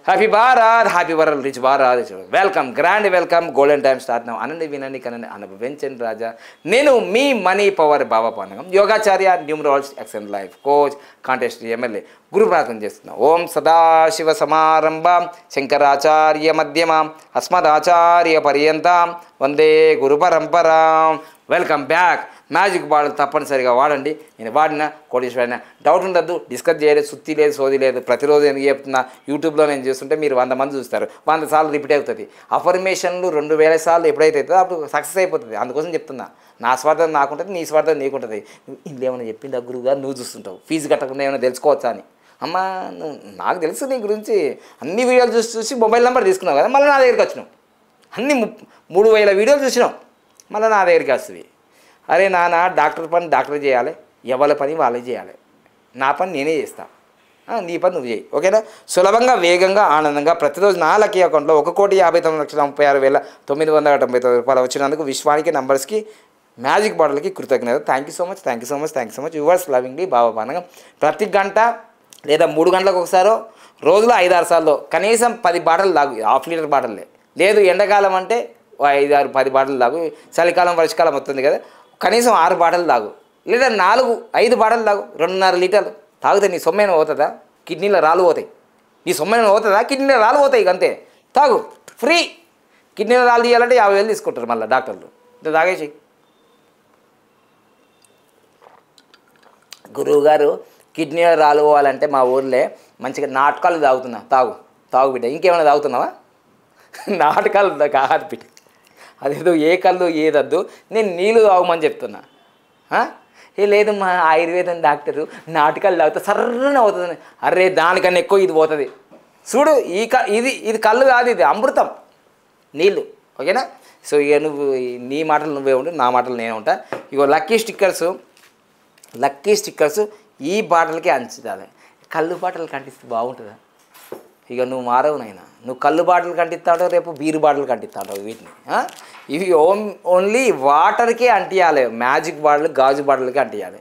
Happy Bharat, happy world, rich Bharat. Welcome, grand welcome. Golden time start now. అనండి, వినండి, కనండి, అనుభవించండి రాజా. నేను మీ మనీ పవర్ బాబా పానగం, యోగాచార్య, numerologist, excellent life coach, contest MLA. గురు ప్రార్థన చేస్తున్నాం. ఓం సదాశివ సమారంభం శంకరాచార్య మధ్యమాం అస్మదాచార్య పర్యంతం వందే గురు పరంపరాం. Welcome back. మ్యాజిక్ బాటిల్ తప్పనిసరిగా వాడండి. నేను వాడిన కోటేశ్వరైనా డౌట్ ఉండద్దు, డిస్కస్ చేయలేదు, సుత్తి లేదు, సోది లేదు. ప్రతిరోజు ఎందుకు చెప్తున్నా, యూట్యూబ్లో నేను చేస్తుంటే మీరు 100 మంది చూస్తారు, 100 సార్లు రిపీట్ అవుతుంది. అఫర్మేషన్లు 2000 సార్లు ఎప్పుడైతే అవుతుందో అప్పుడు సక్సెస్ అయిపోతుంది. అందుకోసం చెప్తున్నా, నా స్వార్థం నాకుంటుంది, నీ స్వార్థం నీకుంటుంది. ఇందులో ఏమైనా చెప్పింది గురువుగా నువ్వు చూస్తుంటావు, ఫీజు కట్టకుండా ఏమైనా తెలుసుకోవచ్చా అని. అమ్మ, నాకు తెలుసు నీ గురించి, అన్ని వీడియోలు చూసి మొబైల్ నెంబర్ తీసుకున్నావు కదా, మళ్ళీ నా దగ్గరికి వచ్చినావు. అన్ని 3000 వీడియోలు చూసినావు, మళ్ళీ నా దగ్గరికి వస్తుంది. అరే నాన్న, డాక్టర్ పని డాక్టర్ చేయాలి, ఎవరి పని వాళ్ళే చేయాలి. నా పని నేనే చేస్తాను, నీ పని నువ్వు చేయి. ఓకేనా? సులభంగా, వేగంగా, ఆనందంగా ప్రతిరోజు నా లక్కీ అకౌంట్లో 1,59,36,999 రూపాయలు వచ్చినందుకు విశ్వానికి, నంబర్స్కి, మ్యాజిక్ బాటిల్కి కృతజ్ఞత. Thank you so much, thank you so much, thank you so much. Yours lovingly Baba Panagam. ప్రతి గంట లేదా 3 గంటలకు ఒకసారో, రోజులో 5-6 సార్లు కనీసం 10 బాటిల్ తాగు. హాఫ్ లీటర్ బాటిల్లే. లేదు ఎండాకాలం అంటే 5-6-10 బాటిల్ తాగు. చలికాలం, వర్షకాలం వస్తుంది కదా, కనీసం 6 బాటిల్ తాగు. లేదా 4-5 బాటిల్ తాగు. 2.5 లీటర్లు తాగితే నీ సొమ్మైన పోతుందా? కిడ్నీలో రాళ్ళు పోతాయి. నీ సొమ్మైన పోతుందా? కిడ్నీలో రాళ్ళు పోతాయి. అంతే, తాగు, ఫ్రీ. కిడ్నీలో రాళ్ళు తీయాలంటే 50,000 తీసుకుంటారు మళ్ళీ డాక్టర్లు. ఇంత తాగేసి. గురువుగారు, కిడ్నీలో రాళ్ళు పోవాలంటే మా ఊర్లో మంచిగా నాటకాలు తాగుతున్నా. తాగు బిడ్డ. ఇంకేమైనా తాగుతున్నావా? నాటకాలు కాదు బిడ్డ, అదేదో ఏ కళ్ళు ఏదద్దు, నేను నీళ్ళు తాగమని చెప్తున్నా. లేదు మా ఆయుర్వేదం డాక్టరు నాటకాలు తాగుతా సర్రన అవుతుంది. అరే దానికన్నా ఎక్కువ ఇది పోతుంది చూడు. ఇది కళ్ళు కాదు, ఇది అమృతం, నీళ్ళు. ఓకేనా? సో ఇక నువ్వు నీ మాటలు నువ్వే ఉండు, నా మాటలు నేనే ఉంటా. ఇగో లక్కీ స్టిక్కర్స్ ఈ బాటలకి అంచాలి. కళ్ళు బాటలు కంటిస్తే బాగుంటుందా? ఇక నువ్వు మారవు నాయనా. నువ్వు కళ్ళు బాటలు కంటిస్తావు, రేపు బీరు బాటలు కంటిస్తావు. వీటిని ఇవి ఓన్లీ వాటర్కే అంటియాలి. మ్యాజిక్ బాటిల్, గాజు బాటిల్కి అంటియాలి.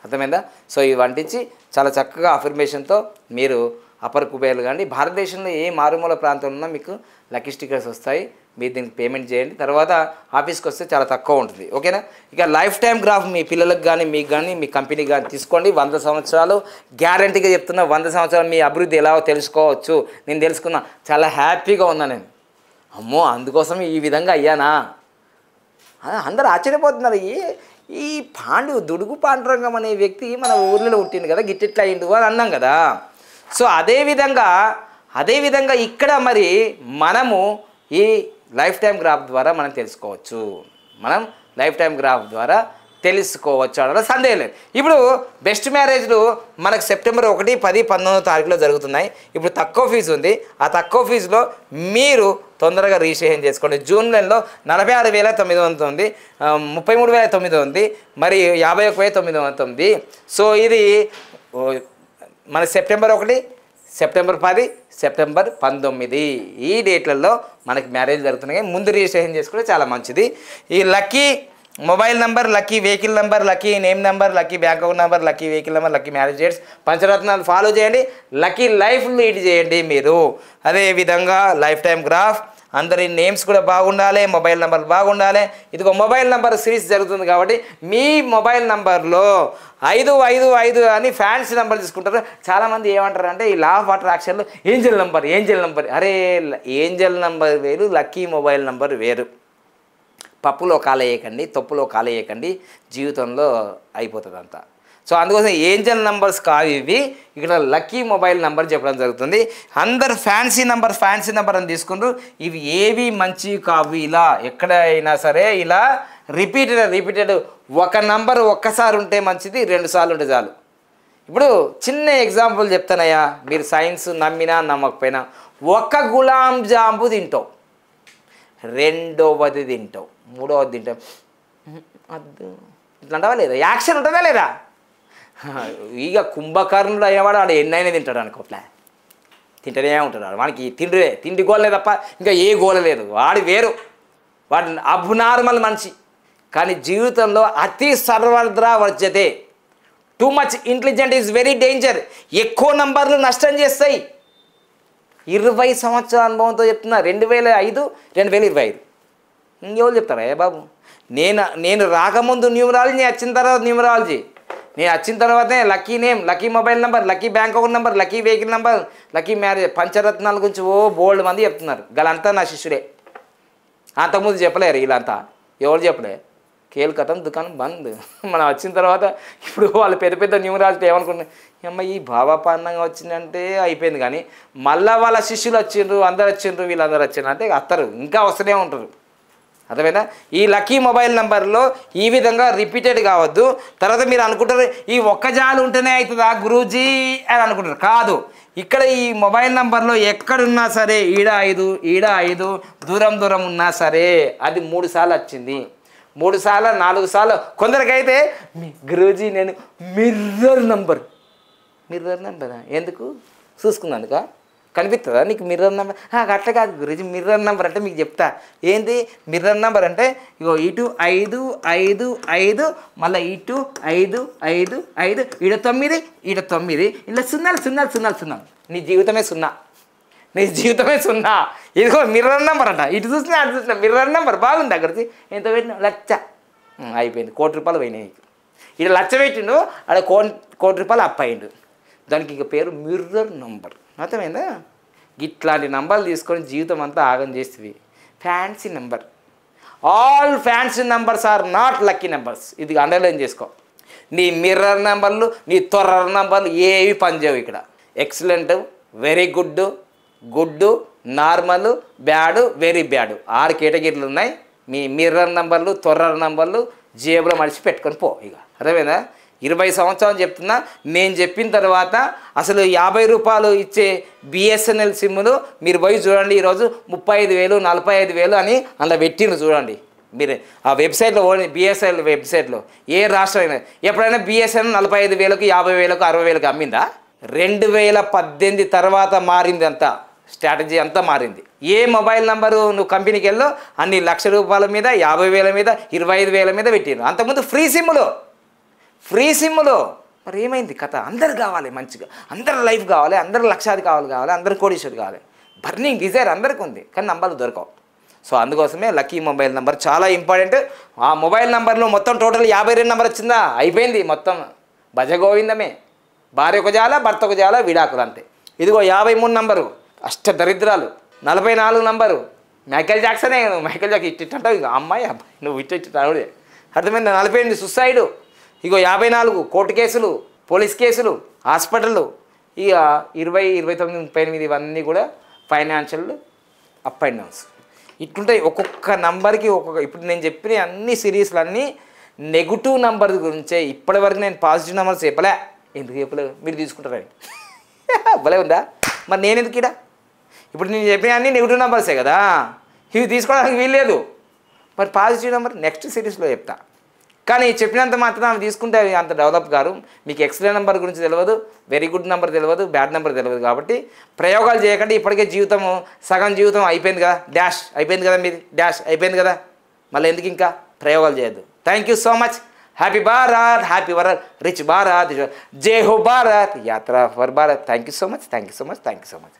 అర్థమైందా? సో ఇవి అంటించి చాలా చక్కగా అఫర్మేషన్తో మీరు అపర్ కుబేర్లు కానీ భారతదేశంలో ఏ మారుమూల ప్రాంతంలో ఉన్నా మీకు లక్కీ స్టిక్కర్స్ వస్తాయి. మీరు దీనికి పేమెంట్ చేయండి. తర్వాత ఆఫీస్కి వస్తే చాలా తక్కువ ఉంటుంది. ఓకేనా? ఇక లైఫ్ టైం గ్రాఫ్ మీ పిల్లలకు కానీ, మీకు కానీ, మీ కంపెనీకి కానీ తీసుకోండి. 100 సంవత్సరాలు గ్యారంటీగా చెప్తున్నా. 100 సంవత్సరాలు మీ అభివృద్ధి ఎలాగో తెలుసుకోవచ్చు. నేను తెలుసుకున్నా, చాలా హ్యాపీగా ఉన్నా నేను. అమ్మో, అందుకోసం ఈ విధంగా అయ్యానా? అందరూ ఆశ్చర్యపోతున్నారు. ఈ దుడుగు పాండురంగం అనే వ్యక్తి మన ఊర్లో పుట్టింది కదా, గిట్టిట్లా అయిండు అని అన్నాం కదా. సో అదేవిధంగా ఇక్కడ మరి మనము ఈ లైఫ్ టైం గ్రాఫ్ ద్వారా మనం తెలుసుకోవచ్చు. అనగా సందేహం లేదు. ఇప్పుడు బెస్ట్ మ్యారేజ్లు మనకు సెప్టెంబర్ 1, 10, 19 తారీఖులో జరుగుతున్నాయి. ఇప్పుడు తక్కువ ఫీజు ఉంది. ఆ తక్కువ ఫీజులో మీరు తొందరగా రిజిస్ట్రేషన్ చేసుకోండి. జూన్ నెలలో 46,900 ఉంది, 33,900 ఉంది, మరి 51,900. సో ఇది మన సెప్టెంబర్ 1, సెప్టెంబర్ 10, సెప్టెంబర్ 19 ఈ డేట్లలో మనకి మ్యారేజ్ జరుగుతున్నాయి. ముందు రిజిస్ట్రేషన్ చేసుకుంటే చాలా మంచిది. ఈ lucky mobile number, lucky vehicle number, lucky name number, lucky bank account number, lucky vehicle number, lucky marriage dates, పంచరత్నాలు ఫాలో చేయండి. లక్కీ లైఫ్ లీడ్ చేయండి మీరు. అదేవిధంగా లైఫ్ టైం గ్రాఫ్ అందరి నేమ్స్ కూడా బాగుండాలి, మొబైల్ నెంబర్ బాగుండాలి. ఇదిగో మొబైల్ నెంబర్ సిరీస్ జరుగుతుంది కాబట్టి మీ మొబైల్ నెంబర్లో 555 అని ఫ్యాన్సీ నెంబర్ తీసుకుంటారు. చాలామంది ఏమంటారు అంటే ఈ లా ఆఫ్ అట్రాక్షన్లో ఏంజల్ నెంబర్. అరే ఏంజల్ నెంబర్ వేరు, లక్కీ మొబైల్ నెంబర్ వేరు. పప్పులో కాలేయకండి, తప్పులో కాలేయకండి, జీవితంలో అయిపోతుంది అంతా. సో అందుకోసం ఏంజల్ నెంబర్స్ కావు ఇవి. ఇక్కడ లక్కీ మొబైల్ నెంబర్ చెప్పడం జరుగుతుంది. అందరు ఫ్యాన్సీ నెంబర్ అని తీసుకుంటారు. ఇవి ఏవి మంచి కావు. ఇలా ఎక్కడైనా సరే ఇలా రిపీటెడ్ ఒక నంబర్ ఒక్కసారి ఉంటే మంచిది, 2 సార్లు ఉంటే చాలు. ఇప్పుడు చిన్న ఎగ్జాంపుల్ చెప్తానయ్యా, మీరు సైన్స్ నమ్మినా నమ్మకపోయినా. 1 గులాం జాంబు తింటావు, 2వది తింటావు, 3వది తింటావు, అద్దు ఇట్లా అంటావా లేదా? యాక్షన్ ఉంటుందా లేదా? ఇక కుంభకర్ణుడు అయ్యేవాడు వాడు ఎన్నైనా తింటాడు అనుకోట్లే, తింటూనే ఉంటాడు. వానికి తిండి గోలే తప్ప ఇంకా ఏ గోల లేదు. వాడు వేరు, వాడు అబ్నార్మల్ మనిషి. కానీ జీవితంలో అతి సర్వద్రా వర్జతే. Too much intelligent is very danger. ఎక్కువ నంబర్లు నష్టం చేస్తాయి. 20 సంవత్సరాల అనుభవంతో చెప్తున్నా. 2005 2025 ఇంకెవరు చెప్తారా ఏ బాబు? నేను రాకముందు న్యూమరాలజీ, నేను వచ్చిన తర్వాత న్యూమరాలజీ. నేను వచ్చిన తర్వాతనే lucky name, lucky mobile number, lucky bank account number, lucky vehicle number, lucky marriage, పంచరత్నాల గురించి బోల్డ్ మంది చెప్తున్నారు. గలంతా నా శిష్యుడే. అంతకుముందు చెప్పలేరు వీళ్ళంతా. ఎవరు చెప్పలే? కేల్కతం దుకాణం బంద్. మనం వచ్చిన తర్వాత ఇప్పుడు వాళ్ళు పెద్ద పెద్ద న్యూమరాలజీ ఏమనుకుంటున్నారు, అమ్మ ఈ భావపాన్నంగా వచ్చిందంటే అయిపోయింది. కానీ మళ్ళీ వాళ్ళ శిష్యులు వచ్చిండ్రు, అందరు వచ్చిండ్రు, వీళ్ళందరూ వచ్చిండ్రు అంటే వస్తారు, ఇంకా వస్తూనే ఉంటారు. అర్థమైనా? ఈ లక్కీ మొబైల్ నెంబర్లో ఈ విధంగా రిపీటెడ్ కావద్దు. తర్వాత మీరు అనుకుంటారు ఈ ఒక్క జాలు ఉంటేనే అవుతుందా గురూజీ అని అనుకుంటారు. కాదు, ఇక్కడ ఈ మొబైల్ నెంబర్లో ఎక్కడున్నా సరే ఈడ 5 దూరం దూరం ఉన్నా సరే అది 3 సార్లు వచ్చింది, 3 సార్లు 4 సార్లు. కొందరికైతే గురూజీ నేను మిర్రర్ నెంబరా? ఎందుకు చూసుకున్నందుక? కనిపిస్తుందా నీకు మిర్రర్ నెంబర్? అట్లా కాదు గురూజీ, మిర్రర్ నెంబర్ అంటే మీకు చెప్తా. ఏంటి మిర్రర్ నెంబర్ అంటే? ఇగో ఇటు 5 మళ్ళీ ఇటు 5 ఈడ 9 ఇలా సున్నాలు. నీ జీవితమే సున్నా. ఇదిగో మిర్రర్ నెంబర్ అంట. ఇటు చూసినా అటు చూసినా మిర్రర్ నెంబర్ బాగుంది. అక్కడికి ఎంత పెట్టినా 1,00,000 అయిపోయింది. ₹1,00,000 పోయినాయి. ఇటు 1,00,000 పెట్టిండు, అక్కడ ₹1,00,000 అప్పయిండు. దానికి ఇక పేరు మిర్రర్ నెంబర్. అర్థమైందా? ఇట్లాంటి నంబర్లు తీసుకొని జీవితం అంతా ఆగం చేస్తుంది. Fancy number. All fancy numbers are not lucky numbers. ఇది అండర్లైన్ చేసుకో. నీ మిర్రర్ నెంబర్లు, నీ తొర్రర్ నెంబర్లు ఏవి పనిచేయవు ఇక్కడ. Excellent, very good, normal, bad, very bad 6 కేటగిరీలు ఉన్నాయి. మీ మిర్రర్ నెంబర్లు, తొర్రర్ నెంబర్లు జేబులో మడిచి పెట్టుకొని పో. ఇక అర్థమైందా? 20 సంవత్సరాలు చెప్తున్నా. నేను చెప్పిన తర్వాత అసలు ₹50 ఇచ్చే బిఎస్ఎన్ఎల్ సిమ్ములు మీరు పోయి చూడండి. ఈరోజు 35,000 45,000 అని అందులో పెట్టిండ్రు చూడండి. మీరు ఆ వెబ్సైట్లో బిఎస్ఎన్ఎల్ వెబ్సైట్లో ఏ రాష్ట్రం అయినా ఎప్పుడైనా బిఎస్ఎన్ఎల్ 45,000కి 50,000కి 60,000కి అమ్మిందా? 2018 తర్వాత మారింది అంతా. స్ట్రాటజీ అంతా మారింది. ఏ మొబైల్ నెంబరు నువ్వు కంపెనీకి వెళ్ళో అన్ని ₹1,00,000 మీద, 50,000 మీద, 25,000 మీద పెట్టిండ్రు. అంతకుముందు ఫ్రీ సిమ్ములు. మరి ఏమైంది కథ? అందరు కావాలి మంచిగా, అందరు లైఫ్ కావాలి, అందరు లక్షాధికారులు కావాలి, అందరు కోటీశ్వరులు కావాలి. బర్నింగ్ డిజైర్ అందరికీ ఉంది, కానీ నంబర్లు దొరకవు. సో అందుకోసమే లక్కీ మొబైల్ నెంబర్ చాలా ఇంపార్టెంట్. ఆ మొబైల్ నెంబర్లో మొత్తం టోటల్ 52 నెంబర్ వచ్చిందా? అయిపోయింది మొత్తం భజగోవిందమే. భార్యకు జాల, భర్తకు జాల, విడాకులు అంతే. ఇదిగో 53 నంబరు అష్టదరిద్రాలు. 44 నంబరు మైకేల్ జాక్సనే. మైకేల్ జాక్సన్ ఇట్టింటావు ఇక అమ్మాయి నువ్వు ఇట్టిట్టావుడే. అర్థమైంది? 48 సుసైడు. ఇగో 54 కోర్టు కేసులు, పోలీస్ కేసులు, హాస్పిటళ్ళు. ఇక 20, 29, 38 ఇవన్నీ కూడా ఫైనాన్షియల్ అప్ అండ్ డౌన్స్ ఇట్లుంటాయి. ఒక్కొక్క నంబర్కి ఇప్పుడు నేను చెప్పిన అన్ని సిరీస్లు అన్నీ నెగిటివ్ నంబర్ గురించే. ఇప్పటివరకు నేను పాజిటివ్ నెంబర్స్ చెప్పలే. ఎందుకు చెప్పలేదు? మీరు తీసుకుంటారని భలే ఉందా? మరి నేను ఎందుకు ఇడా? ఇప్పుడు నేను చెప్పిన అన్నీ నెగిటివ్ నెంబర్సే కదా, ఇవి తీసుకోవడానికి వీల్లేదు. మరి పాజిటివ్ నెంబర్ నెక్స్ట్ సిరీస్లో చెప్తా. కానీ చెప్పినంత మాత్రం అవి తీసుకుంటే అవి అంత డెవలప్ కాదు. మీకు ఎక్సలెంట్ నెంబర్ గురించి తెలియదు, వెరీ గుడ్ నెంబర్ తెలియదు, బ్యాడ్ నెంబర్ తెలియదు. కాబట్టి ప్రయోగాలు చేయకండి. ఇప్పటికే జీవితం సగం జీవితం అయిపోయింది కదా, డాష్ అయిపోయింది కదా, మీది డాష్ అయిపోయింది కదా, మళ్ళీ ఎందుకు ఇంకా ప్రయోగాలు చేయొద్దు. Thank you so much. Happy Bharat, happy world, rich Bharat, జై హో భారత్, యాత్ర for Bharat. Thank you so much.